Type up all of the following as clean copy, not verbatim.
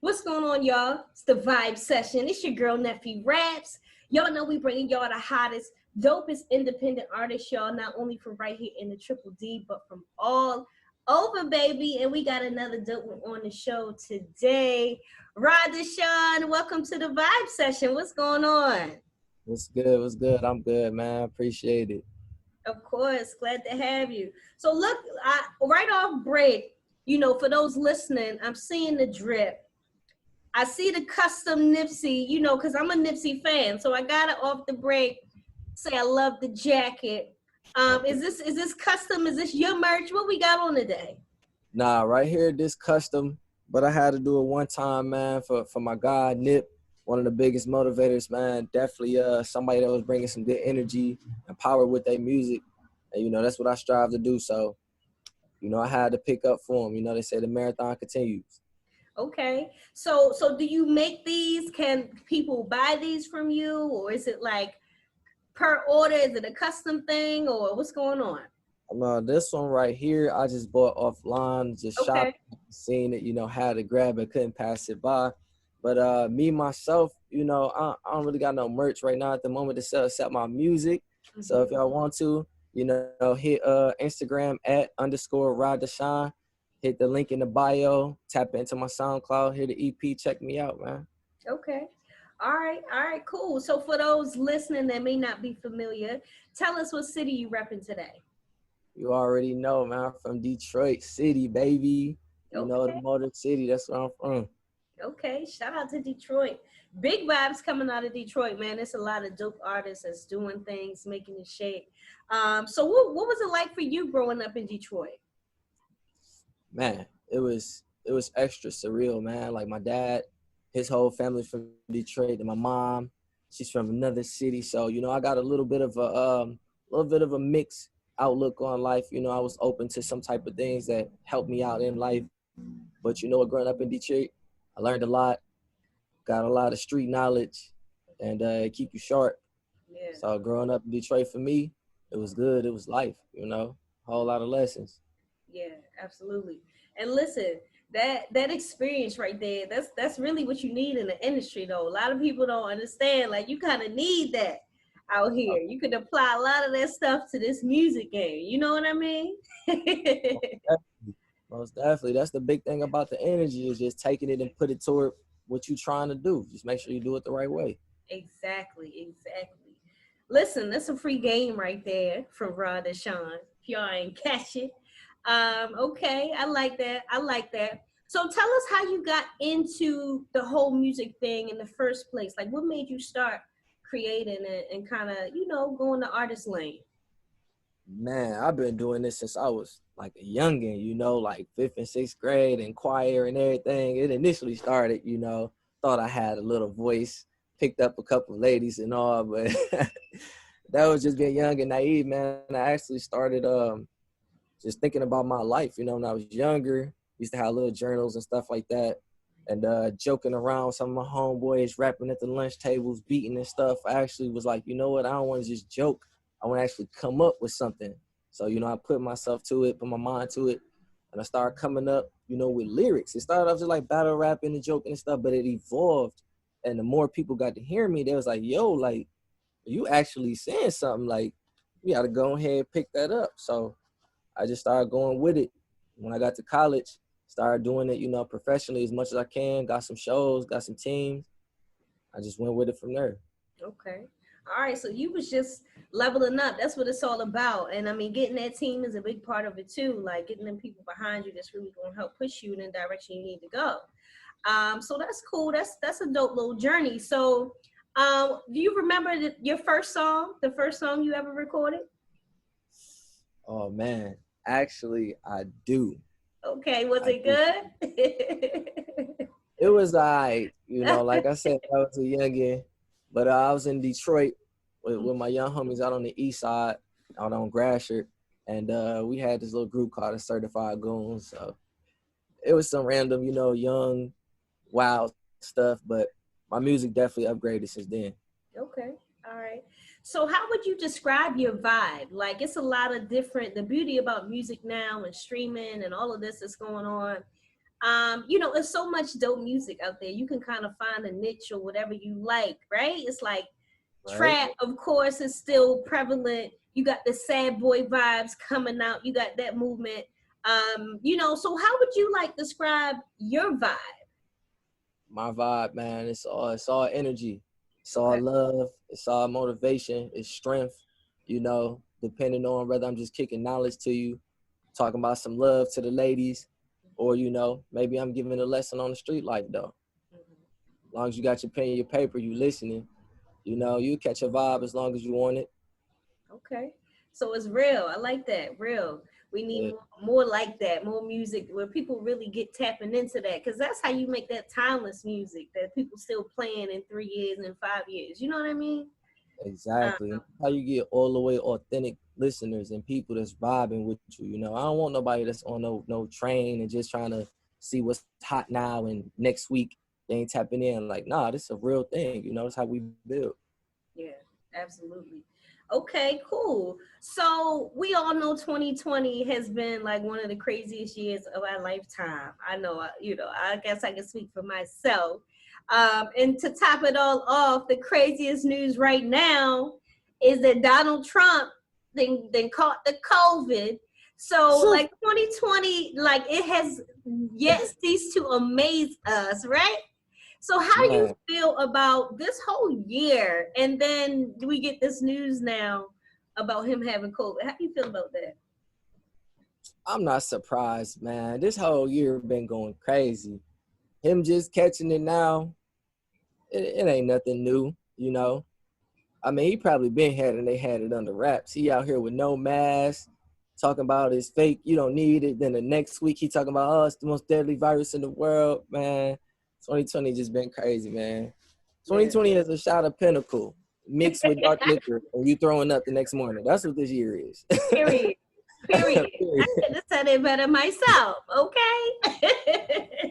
What's going on, y'all? It's the Vibe Session. It's your girl, NeffyRaps. Y'all know we bringing y'all the hottest, dopest independent artists, y'all, not only from right here in the Triple D, but from all over, baby. And we got another dope one on the show today. Ra Deshawn, welcome to the Vibe Session. What's going on? What's good? What's good? I'm good, man. Appreciate it. Of course, glad to have you. So look, right off break, for those listening, I'm seeing the drip. I see the custom Nipsey, because I'm a Nipsey fan. So I got it off the break. Say I love the jacket. Is this custom? Is this your merch? What we got on today? Nah, right here, this custom, but I had to do it one time, man, for my guy, Nip, one of the biggest motivators, man. Definitely somebody that was bringing some good energy and power with their music. And, that's what I strive to do. So, I had to pick up for him. They say the marathon continues. Okay. So do you make these? Can people buy these from you? Or is it like per order? Is it a custom thing or what's going on? This one right here, I just bought offline, just Okay. shopping, seen it, had to grab it, couldn't pass it by. But me, myself, I don't really got no merch right now at the moment to sell except my music. Mm-hmm. So if y'all want to, hit Instagram at _Ra Deshawn, hit the link in the bio, tap into my SoundCloud, hear the EP, check me out, man. Okay. All right, cool. So for those listening that may not be familiar, tell us what city you repping today. You already know, man, I'm from Detroit City, baby. Okay. The Motor City, that's where I'm from. Okay, shout out to Detroit. Big vibes coming out of Detroit, man. There's a lot of dope artists that's doing things, making it shake. So what was it like for you growing up in Detroit? Man, it was extra surreal, man. Like my dad, his whole family from Detroit, and my mom, she's from another city. So I got a little bit of a mixed outlook on life. I was open to some type of things that helped me out in life. But growing up in Detroit, I learned a lot, got a lot of street knowledge, and keep you sharp. Yeah. So growing up in Detroit for me, it was good. It was life. A whole lot of lessons. Yeah, absolutely. And listen, that experience right there, that's really what you need in the industry though. A lot of people don't understand, like you kind of need that out here. You could apply a lot of that stuff to this music game. You know what I mean? Most definitely. That's the big thing about the energy is just taking it and put it toward what you're trying to do. Just make sure you do it the right way. Exactly. Listen, that's a free game right there from Ra Deshawn. If y'all ain't catch it. Okay, I like that. So tell us how you got into the whole music thing in the first place. Like what made you start creating it and kind of, going the artist lane? Man, I've been doing this since I was like a youngin', like fifth and sixth grade and choir and everything. It initially started, thought I had a little voice, picked up a couple of ladies and all, but that was just being young and naive, man. I actually started just thinking about my life, when I was younger. Used to have little journals and stuff like that. And joking around with some of my homeboys, rapping at the lunch tables, beating and stuff. I actually was like, you know what? I don't want to just joke. I want to actually come up with something. So, I put myself to it, put my mind to it. And I started coming up, with lyrics. It started off just like battle rapping and joking and stuff, but it evolved. And the more people got to hear me, they was like, yo, like, you actually saying something. Like, you got to go ahead and pick that up. So I just started going with it. When I got to college, started doing it, professionally as much as I can, got some shows, got some teams. I just went with it from there. Okay. All right. So you was just leveling up. That's what it's all about. And I mean, getting that team is a big part of it too. Like getting them people behind you that's really going to help push you in the direction you need to go. So that's cool. That's a dope little journey. So, do you remember your first song, the first song you ever recorded? Oh man, actually I do. Okay. Was I it do. good? It was like I said, I was a youngin', but I was in Detroit with my young homies out on the east side, out on Gratiot, and we had this little group called the Certified Goons. So it was some random, young, wild stuff, but my music definitely upgraded since then. Okay. All right. So how would you describe your vibe? Like it's a lot of different, the beauty about music now and streaming and all of this that's going on. You know, there's so much dope music out there. You can kind of find a niche or whatever you like, right? It's like Right. trap, of course, is still prevalent. You got the sad boy vibes coming out. You got that movement. You know, so how would you like describe your vibe? My vibe, man, it's all energy. It's all Okay. love. It's all motivation. It's strength. You know, depending on whether I'm just kicking knowledge to you, talking about some love to the ladies, or you know, maybe I'm giving a lesson on the street life though. As long as you got your pen and your paper, you listening. You know, you catch a vibe as long as you want it. Okay. So it's real. I like that. Real. We need Yeah, more like that, more music where people really get tapping into that. Because that's how you make that timeless music that people still playing in 3 years and 5 years. You know what I mean? Uh, exactly. And how you get all the way authentic listeners and people that's vibing with you. You know, I don't want nobody that's on no train and just trying to see what's hot now and next week they ain't tapping in. Like, nah, this is a real thing. You know, that's how we build. yeah, absolutely. Okay, cool. So we all know 2020 has been like one of the craziest years of our lifetime. I know, you know, I guess I can speak for myself. And to top it all off, the craziest news right now is that Donald Trump then caught the COVID. So like 2020, like it has yet ceased to amaze us, right? So how do you Man, feel about this whole year? And then we get this news now about him having COVID. How do you feel about that? I'm not surprised, man. This whole year been going crazy. Him just catching it now, it ain't nothing new, you know. I mean, he probably been had and they had it under wraps. He out here with no mask, talking about it's fake, you don't need it. Then the next week he talking about, oh, it's the most deadly virus in the world, man. 2020 just been crazy, man. Yeah. 2020 is a shot of pinnacle mixed with dark liquor and you throwing up the next morning. That's what this year is. Period. Period. I Period. could have said it better myself. Okay.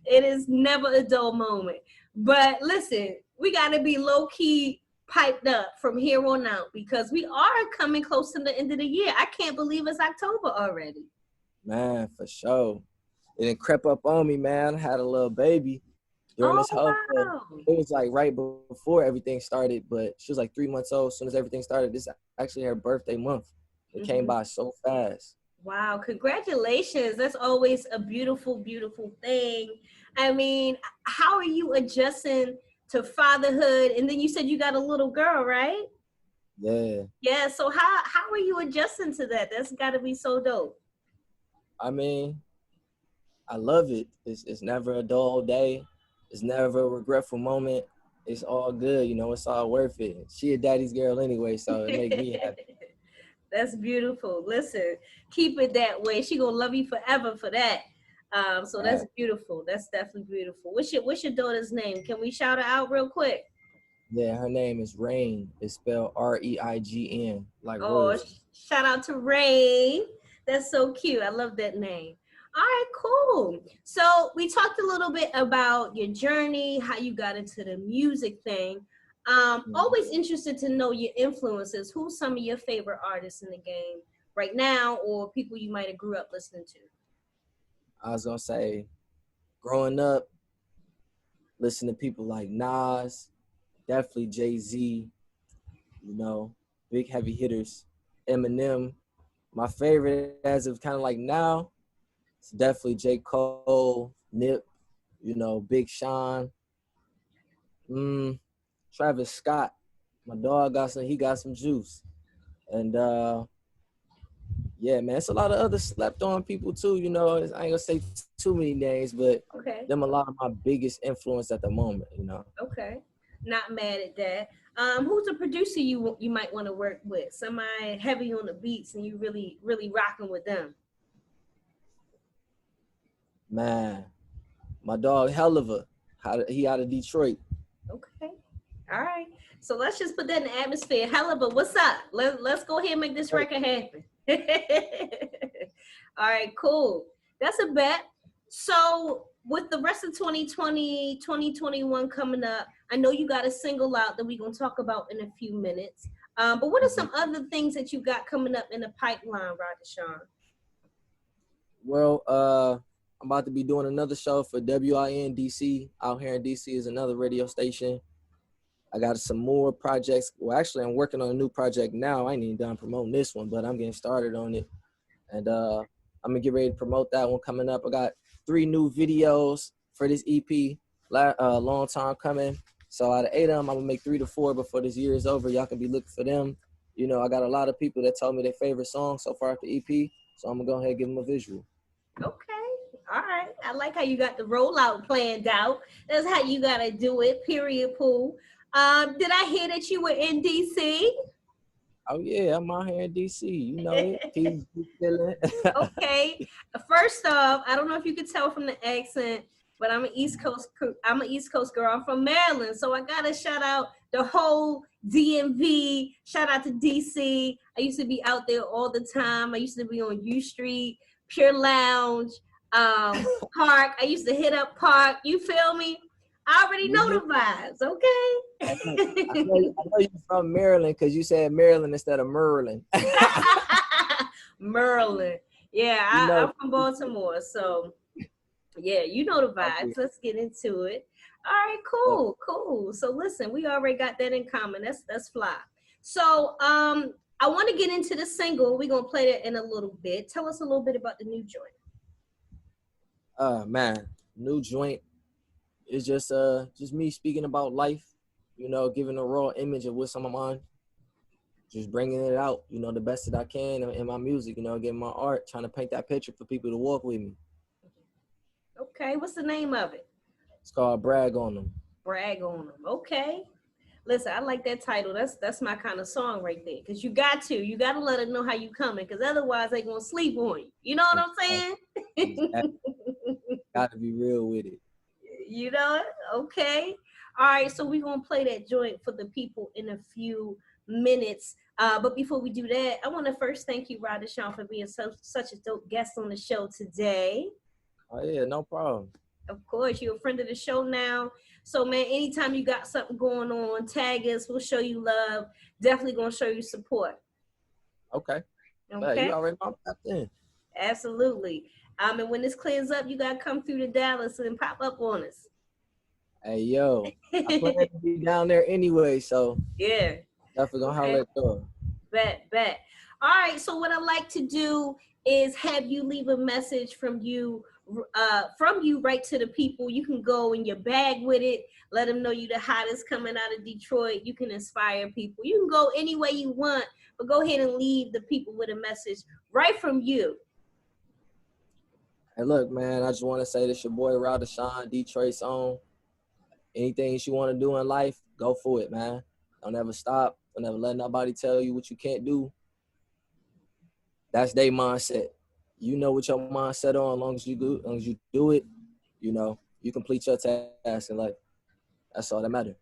It is never a dull moment. But listen, we got to be low key piped up from here on out because we are coming close to the end of the year. I can't believe it's October already. Man, for sure. It done crept up on me, man. I had a little baby during Oh, this whole thing. wow. It was like right before everything started, but she was like 3 months old. As soon as everything started, this actually her birthday month. It came Mhm. by so fast. Wow, congratulations. That's always a beautiful, beautiful thing. I mean, how are you adjusting to fatherhood? And then you said you got a little girl, right? Yeah. Yeah, so how are you adjusting to that? That's got to be so dope. I mean, I love it. It's never a dull day. It's never a regretful moment. It's all good, you know, it's all worth it. She a daddy's girl anyway, so it make me happy. That's beautiful. Listen, keep it that way. She gonna love you forever for that. So that's Right. beautiful. That's definitely beautiful. What's your daughter's name? Can we shout her out real quick? Yeah, her name is Rain. It's spelled Reign, like Oh, royalty. shout out to Ray. That's so cute. I love that name. All right, cool. So we talked a little bit about your journey, how you got into the music thing. Mhm. Always interested to know your influences. Who's some of your favorite artists in the game right now, or people you might have grew up listening to? I was gonna say, growing up, listening to people like Nas, definitely Jay-Z, you know, big heavy hitters, Eminem. My favorite as of kind of like now, it's definitely J. Cole, Nip, you know, Big Sean, mm, Travis Scott. My dog he got some juice. And yeah, man, it's a lot of other slept on people too, you know. I ain't gonna say too many names, but Okay, them a lot of my biggest influence at the moment, you know. okay. Not mad at that. Who's a producer you might want to work with? Somebody heavy on the beats and you really rocking with them. Man, my dog Helliver, he out of Detroit. Okay. All right. So let's just put that in the atmosphere. Helaba, what's up? Let's go ahead and make this Hey, record happen. All right, cool. That's a bet. So with the rest of 2020, 2021 coming up, I know you got a single out that we're going to talk about in a few minutes. But what are mhm. some other things that you got coming up in the pipeline, Ra Deshawn? Well, I'm about to be doing another show for WINDC out here in DC is another radio station. I got some more projects. Well, actually, I'm working on a new project now. I ain't even done promoting this one, but I'm getting started on it. And I'm gonna get ready to promote that one coming up. I got 3 new videos for this EP, long time coming. So out of 8 of them, I'm gonna make 3 to 4 before this year is over. Y'all can be looking for them. You know, I got a lot of people that told me their favorite song so far at the EP. So I'm gonna go ahead and give them a visual. Okay. All right. I like how you got the rollout planned out. That's how you gotta do it. Period. Pooh. Did I hear that you were in DC? Oh yeah, I'm out here in DC. You know it. Peace, chilling. Okay. First off, I don't know if you could tell from the accent, but I'm an East Coast. I'm an East Coast girl. I'm from Maryland, so I gotta shout out the whole DMV. Shout out to DC. I used to be out there all the time. I used to be on U Street, Pure Lounge, Park. I used to hit up Park. You feel me? I already know the vibes. Okay. I know you're from Maryland because you said Maryland instead of Merlin. Merlin. Yeah, You know, I'm from Baltimore, so yeah, you know the vibes. Let's get into it. All right, cool. So listen, we already got that in common. That's fly. So I want to get into the single. We're gonna play that in a little bit. Tell us a little bit about the new joint. Man, new joint is just me speaking about life. You know, giving a raw image of what's on my mind. Just bringing it out, you know, the best that I can in my music, you know, getting my art, trying to paint that picture for people to walk with me. Okay, what's the name of it? It's called Brag on Them. Brag on Them. Okay. Listen, I like that title. That's my kind of song right there. Cause you got to let them know how you coming. Cause otherwise they gonna sleep on you. You know what I'm saying? Exactly. Got to be real with it. You know, okay. All right, so we're gonna play that joint for the people in a few minutes. But before we do that, I want to first thank you, Ra Deshawn, for being such a dope guest on the show today. Oh yeah, no problem. Of course, you're a friend of the show now. So man, anytime you got something going on, tag us. We'll show you love. Definitely gonna show you support. Okay. Okay. You already popped in. Absolutely. And when this clears up, you gotta come through to Dallas and pop up on us. Hey yo, I plan to be down there anyway, so yeah, definitely gonna holler at you. Bet. All right. So what I like to do is have you leave a message from you right to the people. You can go in your bag with it. Let them know you the hottest coming out of Detroit. You can inspire people. You can go any way you want, but go ahead and leave the people with a message right from you. Hey, look, man, I just want to say this your boy Ra Deshawn, Detroit's own. Anything you want to do in life, go for it, man. Don't ever stop. Don't ever let nobody tell you what you can't do. That's their mindset. You know what your mindset on. As long as you do it, you know, you complete your task in life. That's all that matters.